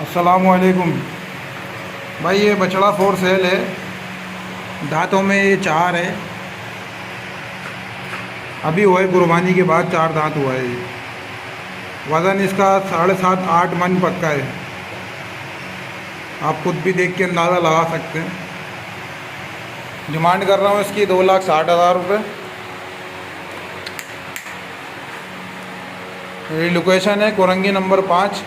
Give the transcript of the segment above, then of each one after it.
अस्सलामुअलैकुम भाई। ये बछड़ा फोर सेल है। दांतों में ये चार है। अभी हुआ है कुर्बानी के बाद चार दांत हुआ है ये। वज़न इसका 7.5-8 मन पक्का है। आप खुद भी देख के अंदाज़ा लगा सकते हैं। डिमांड कर रहा हूँ इसकी 2,60,000 रुपये। मेरी लोकेशन है कोरंगी नंबर 5।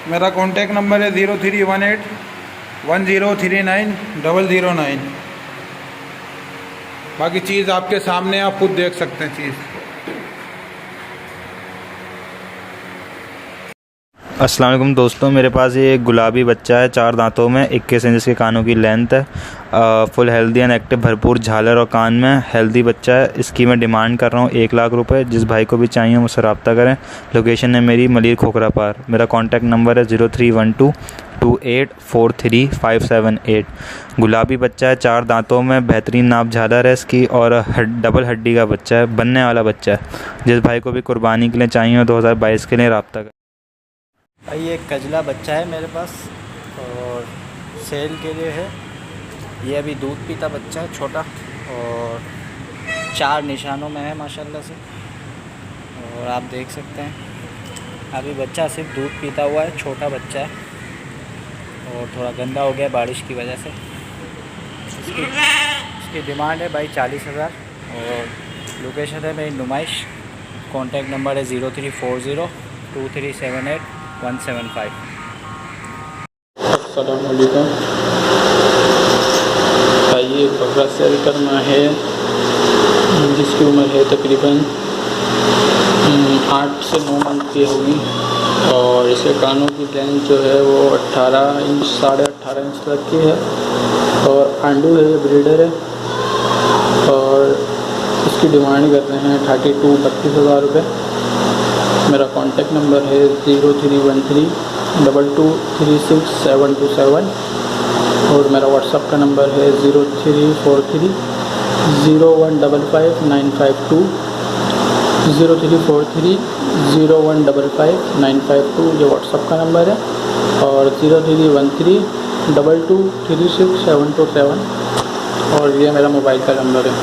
मेरा कॉन्टैक्ट नंबर है 0318103909। बाकी चीज़ आपके सामने, आप खुद देख सकते हैं चीज़। अस्सलाम वालेकुम दोस्तों, मेरे पास ये एक गुलाबी बच्चा है, 4 दांतों में, 21 इंच के कानों की लेंथ है, फुल हेल्दी एंड एक्टिव, भरपूर झालर और कान में हेल्दी बच्चा है। इसकी मैं डिमांड कर रहा हूँ 1,00,000 रुपये। जिस भाई को भी चाहिए मुझसे रब्ता करें। लोकेशन है मेरी मलिर खोखरा पार। मेरा कॉन्टैक्ट नंबर है 031228435578। गुलाबी बच्चा है, 4 दांतों में, बेहतरीन नाप झालर है इसकी और डबल हड्डी का बच्चा है, बनने वाला बच्चा है। जिस भाई को भी कुर्बानी के लिए चाहिए 2022 के लिए रब्ता करें। भाई ये कजला बच्चा है मेरे पास और सेल के लिए है। ये अभी दूध पीता बच्चा है, छोटा, और 4 निशानों में है माशाल्लाह से। और आप देख सकते हैं अभी बच्चा सिर्फ दूध पीता हुआ है, छोटा बच्चा है और थोड़ा गंदा हो गया बारिश की वजह से। इसकी डिमांड है भाई 40,000 और लोकेशन है मेरी नुमाइश। कॉन्टैक्ट नंबर है 03402378 175। अस्सलामुअलैकुम भाई, ये बकरा सेल करना है जिसकी उम्र है तकरीबन 8 से 9 मंथ की होगी और इसके कानों की लेंथ जो है वो 18 इंच 18.5 इंच तक की है और आंडू है, ये ब्रीडर है। और इसकी डिमांड कर रहे हैं 32,000 रुपये। मेरा कॉन्टैक्ट नंबर है 031322362727 और मेरा व्हाट्सअप का नंबर है 034301555952 034301555952 ये व्हाट्सअप का नंबर है और 031322362727 और ये मेरा मोबाइल का नंबर है।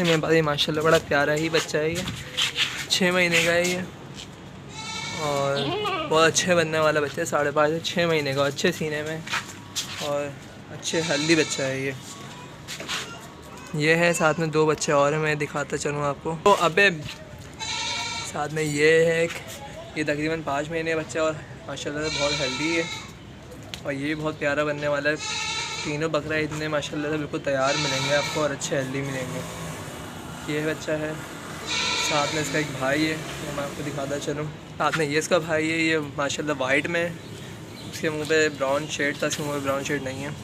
मेरे पास ये माशाल्लाह बड़ा प्यारा ही बच्चा है। ये 6 महीने का है ये और बहुत अच्छे बनने वाला बच्चा है। 5.5 से 6 महीने का, अच्छे सीने में और अच्छे हेल्दी बच्चा है ये है। साथ में 2 बच्चे और हैं, मैं दिखाता चलूँ आपको। तो अबे साथ में ये है एक, ये तकरीबन 5 महीने का बच्चा और माशाल्लाह से बहुत हेल्दी है और ये भी बहुत प्यारा बनने वाला है। तीनों बकरा इतने माशाल्लाह से बिल्कुल तैयार मिलेंगे आपको और अच्छे हेल्दी मिलेंगे। ये बच्चा है, साथ में इसका एक भाई है, वो मैं आपको दिखाता चलूँ। साथ में ये इसका भाई है, ये माशाल्लाह वाइट में, उसके मुंह पे ब्राउन शेड था, इसके मुंह पे ब्राउन शेड नहीं है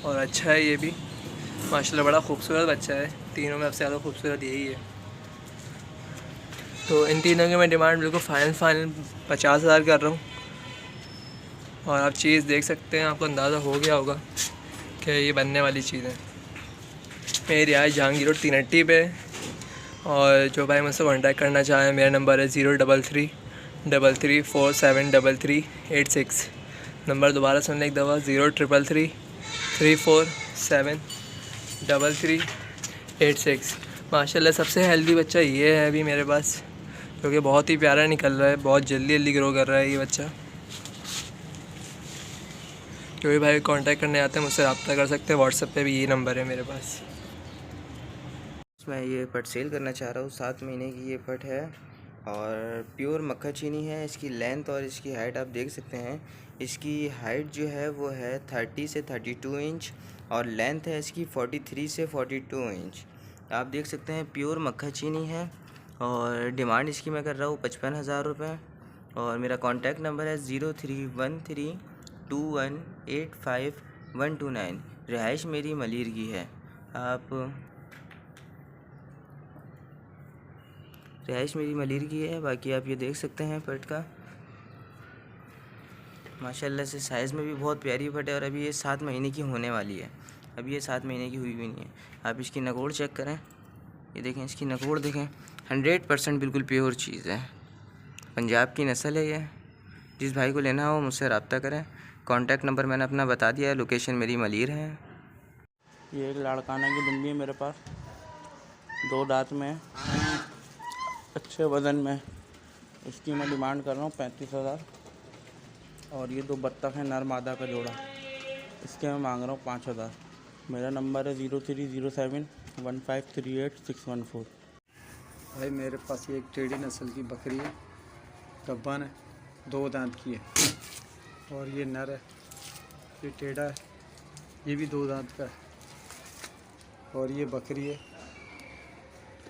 और अच्छा है ये भी माशाल्लाह। बड़ा खूबसूरत बच्चा है, तीनों में सबसे ज़्यादा खूबसूरत यही है। तो इन तीनों की मैं डिमांड बिल्कुल फाइनल 50,000 कर रहा हूँ और आप चीज़ देख सकते हैं, आपको अंदाज़ा हो गया होगा कि ये बनने वाली चीज़ है। मेरी रिहाइश जहांगीर रोड 3 हट्टी पे और जो भाई मुझसे कॉन्टैक्ट करना चाहें, मेरा नंबर है 0333473386। नंबर दोबारा सुनने एक दफ़ा 0333473386। माशाल्लाह सबसे हेल्दी बच्चा ये है अभी मेरे पास, जो कि बहुत ही प्यारा निकल रहा है, बहुत जल्दी ग्रो कर रहा है ये बच्चा। जो भी भाई कांटेक्ट करने आते हैं मुझसे रब्ता कर सकते हैं। व्हाट्सएप पे भी ये नंबर है मेरे पास। मैं ये पट सेल करना चाह रहा हूँ। 7 महीने की ये पट है और प्योर मक्खा चीनी है। इसकी लेंथ और इसकी हाइट आप देख सकते हैं। इसकी हाइट जो है वो है 30 से 32 इंच और लेंथ है इसकी 43 से 42 इंच। आप देख सकते हैं प्योर मक्खा चीनी है और डिमांड इसकी मैं कर रहा हूँ 55,000 रुपये और मेरा कॉन्टैक्ट नंबर है 03132185 रिहाइश मेरी मलिर की है। रिहाइश मेरी मलिर की है। बाकी आप ये देख सकते हैं पट का माशाल्लाह से साइज़ में भी बहुत प्यारी पट है और अभी ये 7 महीने की होने वाली है। अभी ये 7 महीने की हुई भी नहीं है। आप इसकी नगोड़ चेक करें, ये देखें, इसकी नगोड़ देखें, 100% बिल्कुल प्योर चीज़ है। पंजाब की नस्ल है ये। जिस भाई को लेना हो मुझसे रब्ता करें। कॉन्टैक्ट नंबर मैंने अपना बता दिया है, लोकेशन मेरी मलीर है। ये एक लाड़काना की दुम्बी है मेरे पास, 2 दांत में है, अच्छे वज़न में। इसकी मैं डिमांड कर रहा हूँ 35,000। और ये 2 बत्तख है नर मादा का जोड़ा, इसके मैं मांग रहा हूँ 5,000। मेरा नंबर है 03071538 614। भाई मेरे पास ये एक टेढ़ी नस्ल की बकरी है, गब्बन है, 2 दांत की है। और ये नर है, ये टेढ़ा है, ये भी 2 दांत का है। और ये बकरी है,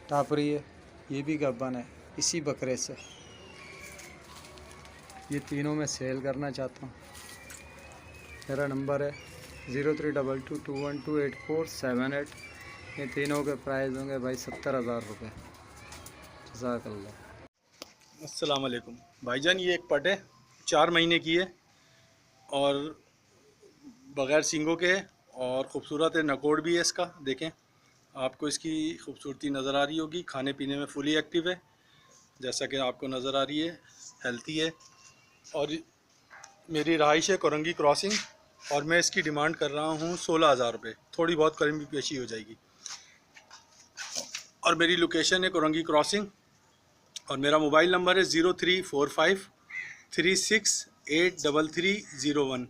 टापरी है, ये भी गब्बन है इसी बकरे से। ये तीनों मैं सेल करना चाहता हूँ। मेरा नंबर है 0322212848। ये तीनों के प्राइस होंगे भाई 70,000 रुपये। जज़ाकल्लाह। अस्सलाम वालेकुम भाईजान, ये एक पट है, 4 महीने की है और बग़ैर सींगों के है और ख़ूबसूरत है। नकोड़ भी है इसका, देखें आपको इसकी खूबसूरती नज़र आ रही होगी। खाने पीने में फुली एक्टिव है, जैसा कि आपको नज़र आ रही है, हेल्थी है। और मेरी रहाइश है कोरंगी क्रॉसिंग और मैं इसकी डिमांड कर रहा हूँ 16,000 रुपये। थोड़ी बहुत कमी पेशी हो जाएगी। और मेरी लोकेशन है कोरंगी क्रॉसिंग और मेरा मोबाइल नंबर है 034536833301।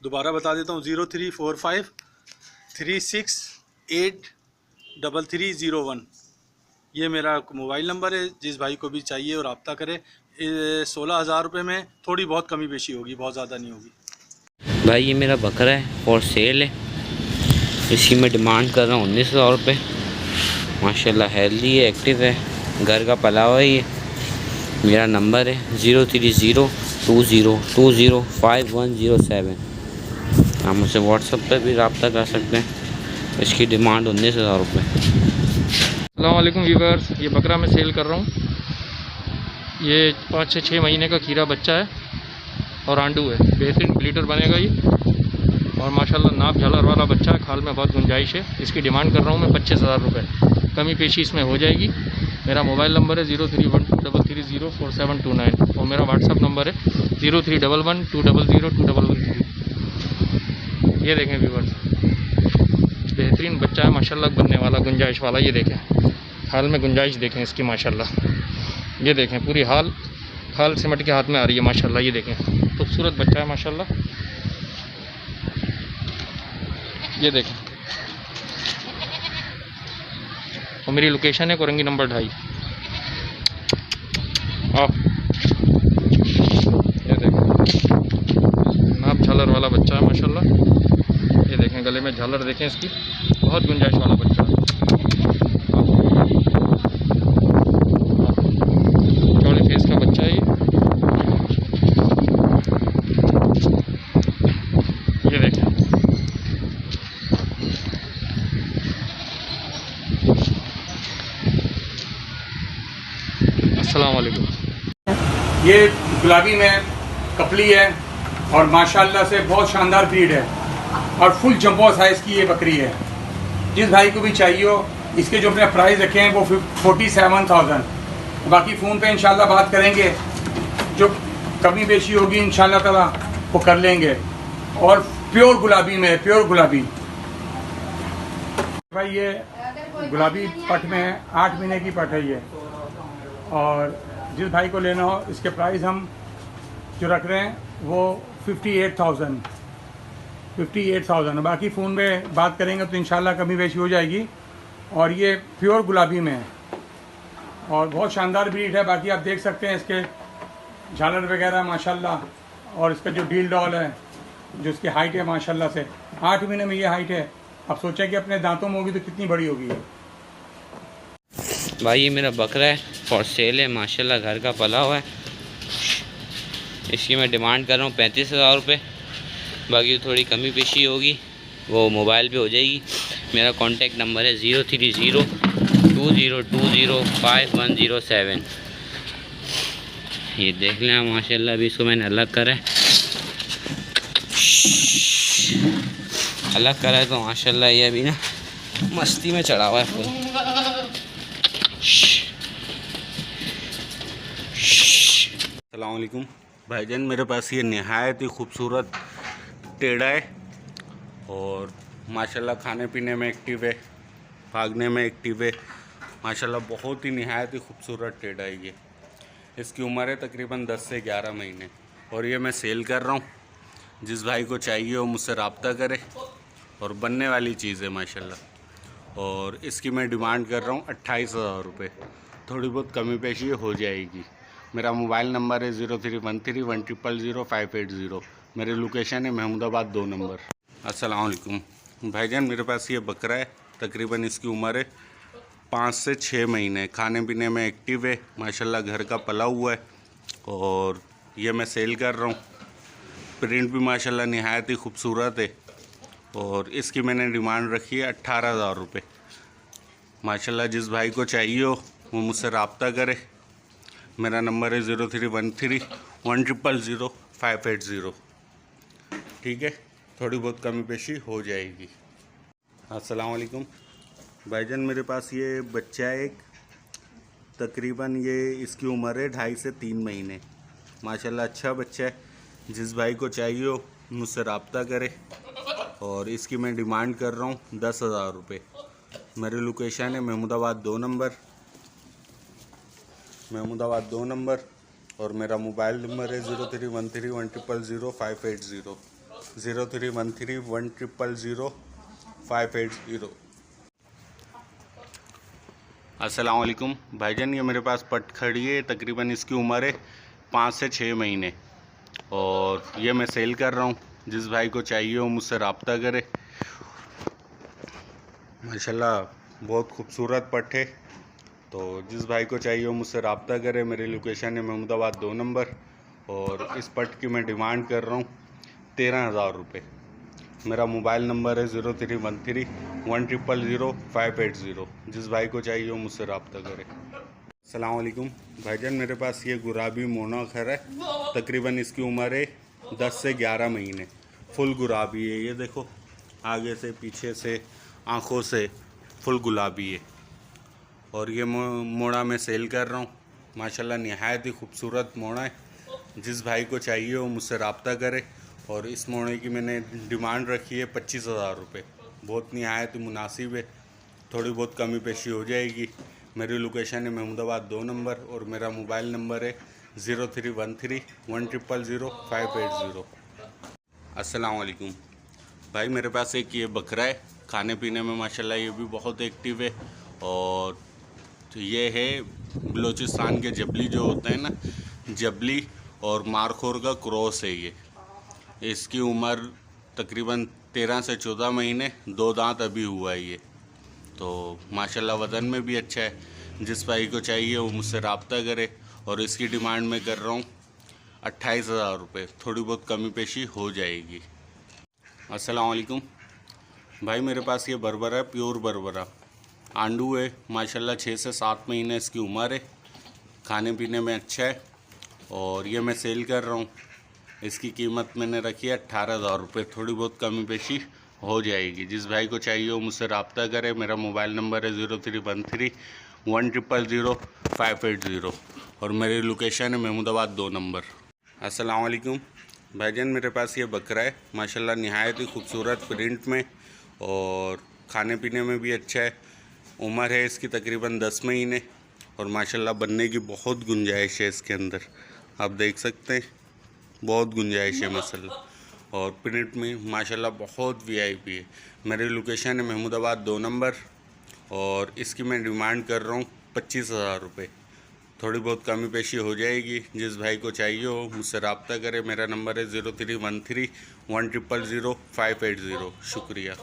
दोबारा बता देता हूँ 034536833301। ये मेरा मोबाइल नंबर है। जिस भाई को भी चाहिए और रब्ता करे। 16,000 रुपये में थोड़ी बहुत कमी पेशी होगी, बहुत ज़्यादा नहीं होगी। भाई ये मेरा बकरा है और सेल है, इसकी मैं डिमांड कर रहा हूँ 19,000 रुपये। माशाल्लाह हेल्दी है, एक्टिव है, घर का पला हुआ है ये। मेरा नंबर है 0302020517। आप मुझसे व्हाट्सएप पे भी रब्ता कर सकते हैं। इसकी डिमांड 19,000 रुपये। अस्सलाम वालेकुम व्यूअर्स, ये बकरा मैं सेल कर रहा हूँ। ये 5 से 6 महीने का खीरा बच्चा है और आंडू है। बेहतरीन ब्लीडर बनेगा ये और माशाल्लाह नाप झालर वाला बच्चा है। खाल में बहुत गुंजाइश है। इसकी डिमांड कर रहा हूँ मैं 25,000 रुपये। कमी पेशी इसमें हो जाएगी। मेरा मोबाइल नंबर है 0312330479 और मेरा व्हाट्सअप नंबर है 0311200213। ये देखें व्यूअर्स, बेहतरीन बच्चा है माशाल्लाह, बनने वाला, गुंजाइश वाला। ये देखें हाल में गुंजाइश देखें इसकी माशाल्लाह। ये देखें पूरी खाल सिमट के हाथ में आ रही है माशाल्लाह। ये देखें खूबसूरत बच्चा है माशाल्लाह। ये देखें और मेरी लोकेशन है कोरंगी नंबर 2.5। ये देखें नाप झालर वाला बच्चा है माशाल्लाह। ये देखें गले में झालर देखें इसकी, बहुत गुंजाइश वाला बच्चा है। चौड़े फेस का बच्चा है ये देखें। अस्सलाम वालेकुम। ये गुलाबी में कपली है और माशाल्लाह से बहुत शानदार ब्रीड है और फुल जंबो साइज़ की ये बकरी है। जिस भाई को भी चाहिए हो, इसके जो अपने प्राइस रखे हैं वो 47,000। बाकी फ़ोन पे इंशाल्लाह बात करेंगे, जो कमी बेशी होगी इंशाल्लाह ताला वो कर लेंगे। और प्योर गुलाबी में है, प्योर गुलाबी। भाई ये गुलाबी पट में है, 8 महीने की पट है ये। और जिस भाई को लेना हो, इसके प्राइस हम जो रख रहे हैं वो 58,000। बाकी फ़ोन पे बात करेंगे तो इंशाल्लाह कमी बेशी हो जाएगी। और ये प्योर गुलाबी में है और बहुत शानदार ब्रीड है। बाकी आप देख सकते हैं इसके झालर वगैरह माशाल्लाह। और इसका जो डील डॉल है, जो इसकी हाइट है माशाल्लाह से 8 महीने में ये हाइट है। आप सोचें कि अपने दांतों में होगी तो कितनी बड़ी होगी। भाई ये मेरा बकरा है और सेल है माशाल्लाह, घर का पला हुआ है। इसकी मैं डिमांड कर रहा हूँ 35,000 रुपये। बाकी थोड़ी कमी पेशी होगी वो मोबाइल पे हो जाएगी। मेरा कॉन्टैक्ट नंबर है 0302020517। ये देख लें माशाल्लाह, अभी इसको मैंने अलग करा है। अलग करा है तो माशाल्लाह ये अभी ना मस्ती में चढ़ा हुआ है फुल। अस्सलामुअलैकुम भाईजान, मेरे पास ये नहायत ही खूबसूरत टेढ़ा है और माशाल्लाह खाने पीने में एक्टिव है, भागने में एक्टिव है। माशाल्लाह बहुत ही नहायत ही खूबसूरत टेढ़ा है ये। इसकी उम्र है तकरीबन 10 से 11 महीने और ये मैं सेल कर रहा हूँ। जिस भाई को चाहिए वो मुझसे रब्ता करे और बनने वाली चीज़ है माशाल्लाह। और इसकी मैं डिमांड कर रहा हूँ 28,000 रुपये। थोड़ी बहुत कमी पेशी हो जाएगी। मेरा मोबाइल नंबर है 0313100580। मेरी लोकेशन है महमूदाबाद 2 नंबर। अस्सलाम वालेकुम भाईजान, मेरे पास ये बकरा है, तकरीबन इसकी उम्र है 5 से 6 महीने। खाने पीने में एक्टिव है माशाल्लाह, घर का पला हुआ है और ये मैं सेल कर रहा हूँ। प्रिंट भी माशाल्लाह नहायत ही खूबसूरत है और इसकी मैंने डिमांड रखी है 18,000 रुपये। माशाल्लाह जिस भाई को चाहिए हो वो मुझसे रब्ता करे। मेरा नंबर है 0313100580। ठीक है, थोड़ी बहुत कमी पेशी हो जाएगी। अस्सलाम वालेकुम भाईजान, मेरे पास ये बच्चा है एक, तकरीबन ये इसकी उम्र है 2.5 से 3 महीने। माशाल्लाह अच्छा बच्चा है। जिस भाई को चाहिए हो मुझसे रब्ता करे और इसकी मैं डिमांड कर रहा हूँ 10,000 रुपये। मेरी लोकेशन है महमूदाबाद 2 नंबर, महमूदाबाद 2 नंबर और मेरा मोबाइल नंबर है 0313100580। 0313100580। अस्सलाम वालेकुम भाईजान, ये मेरे पास पट खड़ी है, तकरीबन इसकी उम्र है 5 से 6 महीने और ये मैं सेल कर रहा हूँ। जिस भाई को चाहिए हो मुझसे रब्ता करे। माशाल्लाह बहुत खूबसूरत पट है, तो जिस भाई को चाहिए हो मुझसे रब्ता करे। मेरी लोकेशन है महमूदाबाद 2 नंबर और इस पट की मैं डिमांड कर रहा हूँ 13,000 रुपये। मेरा मोबाइल नंबर है 0313100580। जिस भाई को चाहिए हो मुझसे रब्ता करे। अस्सलाम वालेकुम भाईजान, मेरे पास ये गुराबी मोना खर है, तकरीबन इसकी उम्र है 10 से 11 महीने। फुल गुलाबी है, ये देखो आगे से पीछे से आँखों से फुल गुलाबी है और ये मोड़ा मैं सेल कर रहा हूँ। माशाल्लाह नहायत ही खूबसूरत मोड़ा है। जिस भाई को चाहिए हो मुझसे रब्ता करे और इस मोड़े की मैंने डिमांड रखी है 25,000 रुपये। बहुत नहायत ही मुनासिब है, थोड़ी बहुत कमी पेशी हो जाएगी। मेरी लोकेशन है महमूदाबाद 2 नंबर और मेरा मोबाइल नंबर है 0313100580। अस्सलाम वालेकुम भाई, मेरे पास एक ये बकरा है, खाने पीने में माशाल्लाह ये भी बहुत एक्टिव है और तो ये है बलूचिस्तान के जबली जो होते हैं ना, जबली और मारखोर का क्रॉस है ये। इसकी उम्र तकरीबन 13 से 14 महीने, 2 दांत अभी हुआ है ये। तो माशाल्लाह वज़न में भी अच्छा है। जिस भाई को चाहिए वो मुझसे रब्ता करे और इसकी डिमांड मैं कर रहा हूँ 28,000 रुपये। थोड़ी बहुत कमी पेशी हो जाएगी। अस्सलाम वालेकुम भाई, मेरे पास ये बरबरा है, प्योर बरबरा आंडू है। माशाल्लाह 6 से 7 महीने इसकी उम्र है। खाने पीने में अच्छा है और ये मैं सेल कर रहा हूँ। इसकी कीमत मैंने रखी है 18,000 रुपये। थोड़ी बहुत कमी पेशी हो जाएगी। जिस भाई को चाहिए हो मुझसे रब्ता करे। मेरा मोबाइल नंबर है 0313100580 और मेरी लोकेशन है महमूदाबाद 2 नंबर। अस्सलाम वालेकुम भाईजान, मेरे पास ये बकरा है, माशाल्लाह नहायत ही खूबसूरत प्रिंट में और खाने पीने में भी अच्छा है। उम्र है इसकी तकरीबन 10 महीने और माशाल्लाह बनने की बहुत गुंजाइश है इसके अंदर। आप देख सकते हैं बहुत गुंजाइश है माशाल्लाह और प्रिंट में माशाल्लाह बहुत वीआईपी है। मेरी लोकेशन है महमूदाबाद 2 नंबर और इसकी मैं डिमांड कर रहा हूँ 25,000 रुपये। थोड़ी बहुत कमी पेशी हो जाएगी। जिस भाई को चाहिए हो मुझसे रब्ता करे। मेरा नंबर है 0313100580। शुक्रिया।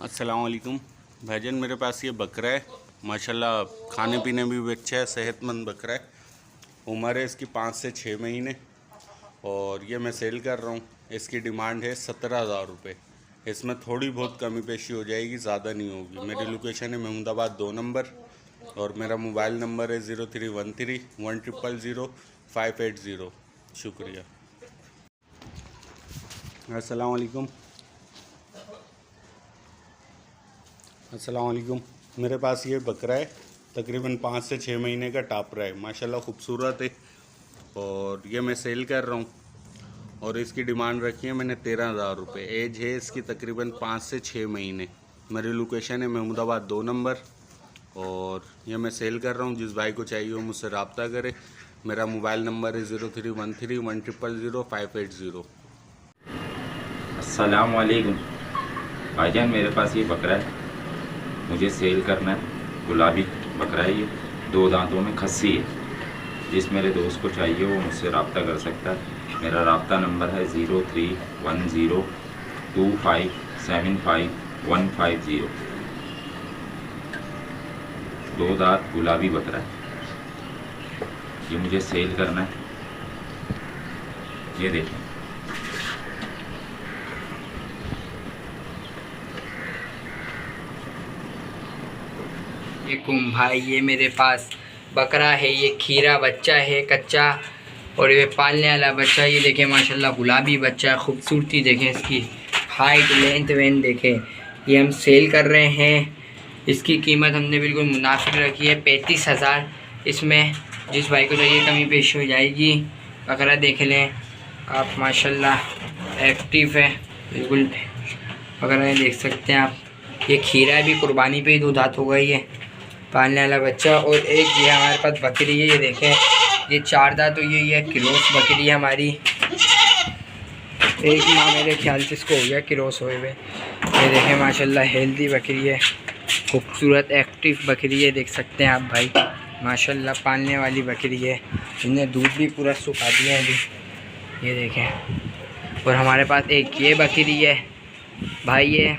अस्सलाम वालेकुम भाईजान, मेरे पास ये बकरा है, माशाल्लाह खाने पीने में भी अच्छा है, सेहतमंद बकरा है। उम्र है इसकी 5 से 6 महीने और ये मैं सेल कर रहा हूँ। इसकी डिमांड है 17,000 रुपये। इसमें थोड़ी बहुत कमी पेशी हो जाएगी, ज़्यादा नहीं होगी। मेरी लोकेशन है महमूदाबाद 2 नंबर और मेरा मोबाइल नंबर है 0313100580। शुक्रिया। अस्सलाम वालेकुम। अस्सलाम वालेकुम, मेरे पास ये बकरा है, तकरीबन 5 से 6 महीने का टापरा है। माशाल्लाह खूबसूरत है और ये मैं सेल कर रहा हूँ और इसकी डिमांड रखी है मैंने 13,000 रुपये। एज है इसकी तकरीबन 5 से 6 महीने। मेरी लोकेशन है महमूदाबाद 2 नंबर और ये मैं सेल कर रहा हूँ। जिस भाई को चाहिए वो मुझसे रब्ता करे। मेरा मोबाइल नंबर है 0313100580। अस्सलाम वालेकुम भाईजान, मेरे पास ये बकरा है, मुझे सेल करना है। गुलाबी बकरा है ये, 2 दांतों में खस्सी है। जिस मेरे दोस्त को चाहिए वो मुझसे रब्ता कर सकता है। मेरा रब्ता नंबर है 031025755150। 2 दांत गुलाबी बकरा है, ये मुझे सेल करना है। ये देखें, भाई ये मेरे पास बकरा है, ये खीरा बच्चा है कच्चा, और ये पालने वाला बच्चा। ये देखें माशाल्लाह गुलाबी बच्चा, खूबसूरती देखें इसकी, हाइट लेंथ वेंथ देखें। ये हम सेल कर रहे हैं। इसकी कीमत हमने बिल्कुल मुनासिब रखी है 35,000। इसमें जिस भाई को चाहिए कमी पेश हो जाएगी। बकरा देख लें आप, माशाल्लाह एक्टिव है बिल्कुल। बकरा देख सकते हैं आप। ये खीरा भी कुर्बानी पे ही 2 दांत हो गई है, पालने वाला बच्चा। और एक ये हमारे पास बकरी है, ये देखें, ये 4 दांत हुई है। ये किरोस बकरी है हमारी, 1 माह मेरे ख्याल से इसको हो गया किरोस हुए हुए। ये देखें माशाल्लाह हेल्दी बकरी है, खूबसूरत एक्टिव बकरी है, देख सकते हैं आप भाई। माशाल्लाह पालने वाली बकरी है। हमने दूध भी पूरा सुखा दिया है अभी, ये देखें। और हमारे पास एक ये बकरी है भाई, ये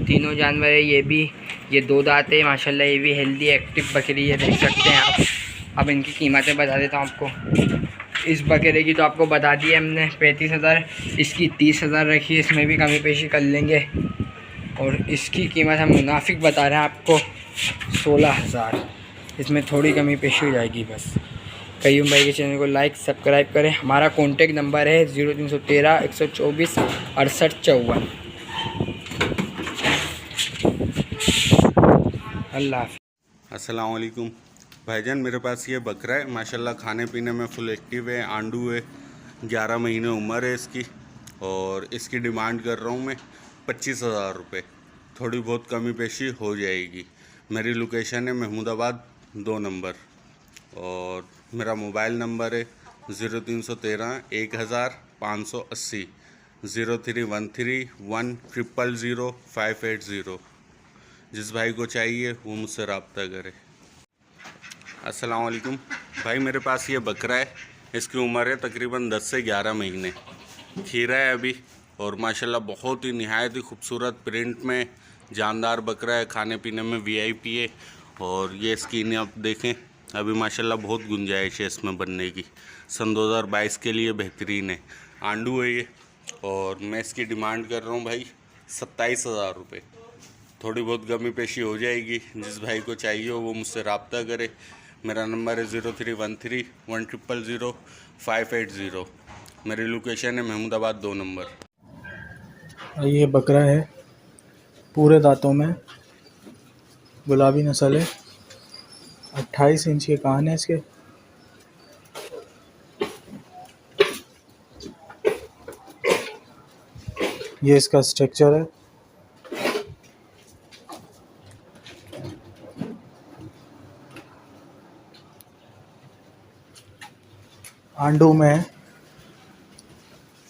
तीनों जानवर है। ये भी, ये 2 दांत है माशाल्लाह। ये भी हेल्दी एक्टिव बकरी है, देख सकते हैं आप। अब इनकी कीमतें बता देता हूँ आपको। इस बकरे की तो आपको बता दी है हमने 35,000, इसकी 30,000 रखी है, इसमें भी कमी पेशी कर लेंगे। और इसकी कीमत हम मुनाफिक बता रहे हैं आपको 16,000, इसमें थोड़ी कमी पेशी हो जाएगी बस। कयूम भाई के चैनल को लाइक सब्सक्राइब करें। हमारा कॉन्टेक्ट नंबर है 0313 124 6854। अल्लाह हाफ़िज़। अस्सलाम वालेकुम भाईजान, मेरे पास ये बकरा है माशाल्लाह, खाने पीने में फुल एक्टिव है, आंडू है, 11 महीने उम्र है इसकी। और इसकी डिमांड कर रहा हूँ मैं 25,000 रुपये। थोड़ी बहुत कमी पेशी हो जाएगी। मेरी लोकेशन है महमूदाबाद 2 नंबर और मेरा मोबाइल नंबर है 0313 1580 0313100580। जिस भाई को चाहिए वो मुझसे रब्ता करे। अस्सलाम वालेकुम भाई, मेरे पास ये बकरा है, इसकी उम्र है तकरीबन 10 से 11 महीने। खीरा है अभी और माशाल्लाह बहुत ही निहायत ही खूबसूरत प्रिंट में जानदार बकरा है। खाने पीने में VIP है। और ये स्किन आप देखें, अभी माशाल्लाह बहुत गुंजाइश है इसमें बनने की। सन 2022 के लिए बेहतरीन है। आंडू है ये और मैं इसकी डिमांड कर रहा हूँ भाई 27,000 रुपये। थोड़ी बहुत कमी पेशी हो जाएगी। जिस भाई को चाहिए हो वो मुझसे रब्ता करे। मेरा नंबर है 0313100580। मेरी लोकेशन है महमूदाबाद 2 नंबर। ये बकरा है, पूरे दांतों में, गुलाबी नस्ल है, 28 इंच के कान है इसके। ये इसका स्ट्रक्चर है। आंडू में है,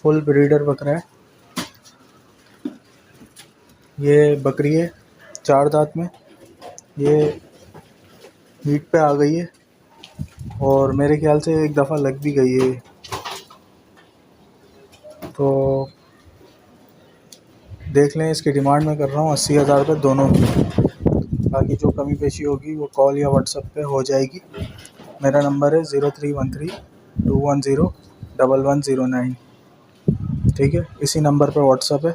फुल ब्रीडर बकरा है। ये बकरी है 4 दांत में, ये मीट पे आ गई है और मेरे ख्याल से एक दफ़ा लग भी गई है। तो देख लें, इसकी डिमांड मैं कर रहा हूँ 80,000 रुपये दोनों की। बाकी जो कमी पेशी होगी वो कॉल या व्हाट्सएप पे हो जाएगी। मेरा नंबर है 031321011009। ठीक है, इसी नंबर पर व्हाट्सएप है।